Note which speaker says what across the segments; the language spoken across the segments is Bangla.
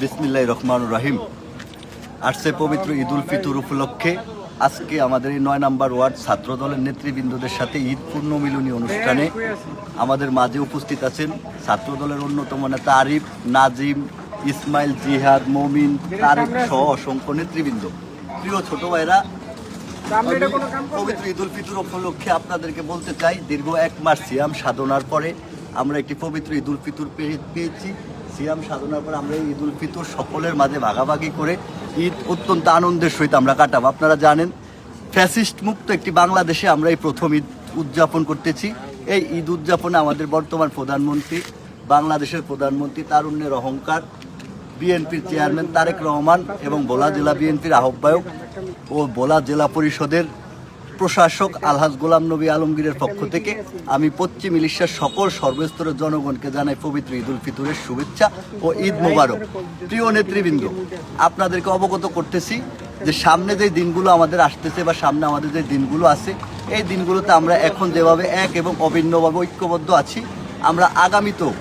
Speaker 1: বিসমিল্লাহির রহমানির রহিম। আসছে পবিত্র ঈদ উল ফিতর উপলক্ষে আজকে আমাদের এই ৯ নম্বর ওয়ার্ড ছাত্র দলের নেতৃবৃন্দদের সাথে ঈদ পূর্ণ মিলনী অনুষ্ঠানে আমাদের মাঝে উপস্থিত আছেন ছাত্র দলের অন্যতম নেতা আরিফ, নাজিম, ইসমাইল, জিহাদ, মমিন, তারেক সহ অসংখ্য নেতৃবৃন্দ। প্রিয় ছোট ভাইরা, পবিত্র ঈদ উল ফিতর উপলক্ষে আপনাদেরকে বলতে চাই, দীর্ঘ ১ মাস সিয়াম সাধনার পরে আমরা একটি পবিত্র ঈদ উল ফিতর পেয়েছি। সিয়াম সাধনার পর আমরা এই ঈদ উল ফিতর সকলের মাঝে ভাগাভাগি করে ঈদ অত্যন্ত আনন্দের সহিত আমরা কাটাবো। আপনারা জানেন, ফ্যাসিস্ট মুক্ত একটি বাংলাদেশে আমরা এই প্রথম ঈদ উদযাপন করতেছি। এই ঈদ উদযাপনে আমাদের বর্তমান প্রধানমন্ত্রী, বাংলাদেশের প্রধানমন্ত্রী, তারুণ্যের অহংকার, বিএনপির চেয়ারম্যান তারেক রহমান এবং ভোলা জেলা বিএনপির আহ্বায়ক ও ভোলা জেলা পরিষদের প্রশাসক আলহাজ গোলাম নবী আলমগীরের পক্ষ থেকে আমি পশ্চিম ইলিশার সকল সর্বস্তরের জনগণকে জানাই পবিত্র ঈদ উল ফিতরের শুভেচ্ছা ও ঈদ মোবারক। প্রিয় নেতৃবৃন্দ, আপনাদেরকে অবগত করতেছি যে সামনে যে দিনগুলো আমাদের আসতেছে বা সামনে আমাদের যে দিনগুলো আছে, এই দিনগুলোতে আমরা এখন যেভাবে এক এবং অভিন্নভাবে ঐক্যবদ্ধ আছি, আমরা আগামীতেও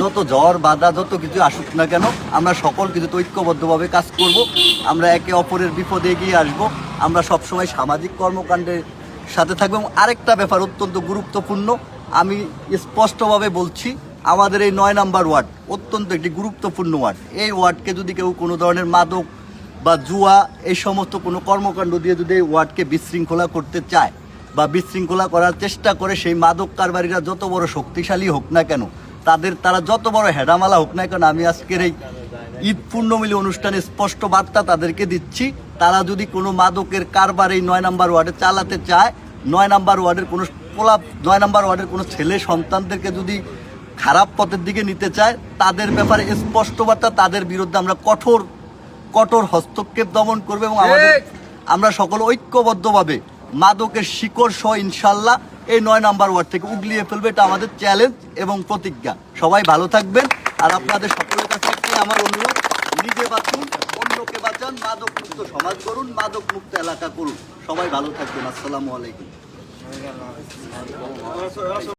Speaker 1: যত ঝড় বাধা যত কিছু আসুক না কেন আমরা সকল কিছুতে ঐক্যবদ্ধভাবে কাজ করব। আমরা একে অপরের বিপদে এগিয়ে আসব। আমরা সবসময় সামাজিক কর্মকাণ্ডের সাথে থাকবো। এবং আরেকটা ব্যাপার অত্যন্ত গুরুত্বপূর্ণ, আমি স্পষ্টভাবে বলছি, আমাদের এই ৯ নম্বর ওয়ার্ড অত্যন্ত একটি গুরুত্বপূর্ণ ওয়ার্ড। এই ওয়ার্ডকে যদি কেউ কোনো ধরনের মাদক বা জুয়া এই সমস্ত কোনো কর্মকাণ্ড দিয়ে যদি এই ওয়ার্ডকে বিশৃঙ্খলা করতে চায় বা বিশৃঙ্খলা করার চেষ্টা করে, সেই মাদক কারবারিরা যত বড় শক্তিশালী হোক না কেন, তারা যত বড় হেডামালা হোক না কেন, আমি আজকের এই ঈদ পূর্ণমিলনী অনুষ্ঠানে স্পষ্ট বার্তা তাদেরকে দিচ্ছি, তারা যদি কোনো মাদকের কারবার এই ৯ নম্বর ওয়ার্ডে চালাতে চায়, ৯ নম্বর ওয়ার্ডের কোনো ৯ নম্বর ওয়ার্ডের কোনো ছেলে সন্তানদেরকে যদি খারাপ পথের দিকে নিতে চায়, তাদের ব্যাপারে স্পষ্ট বার্তা, তাদের বিরুদ্ধে আমরা কঠোর হস্তক্ষেপ দমন করবে। এবং আমরা সকল ঐক্যবদ্ধভাবে মাদকের শিকড় সহ ইনশাল্লাহ এই ৯ নম্বর ওয়ার্ড থেকে উগলিয়ে ফেলবে। এটা আমাদের চ্যালেঞ্জ এবং প্রতিজ্ঞা। সবাই ভালো থাকবেন। আর আপনাদের সকলের কাছে আমার অনুরোধ, নিজে বাঁচুন, অন্যকে বাঁচান, মাদক মুক্ত সমাজ করুন, মাদক মুক্ত এলাকা করুন। সবাই ভালো থাকবেন। আসসালামু আলাইকুম।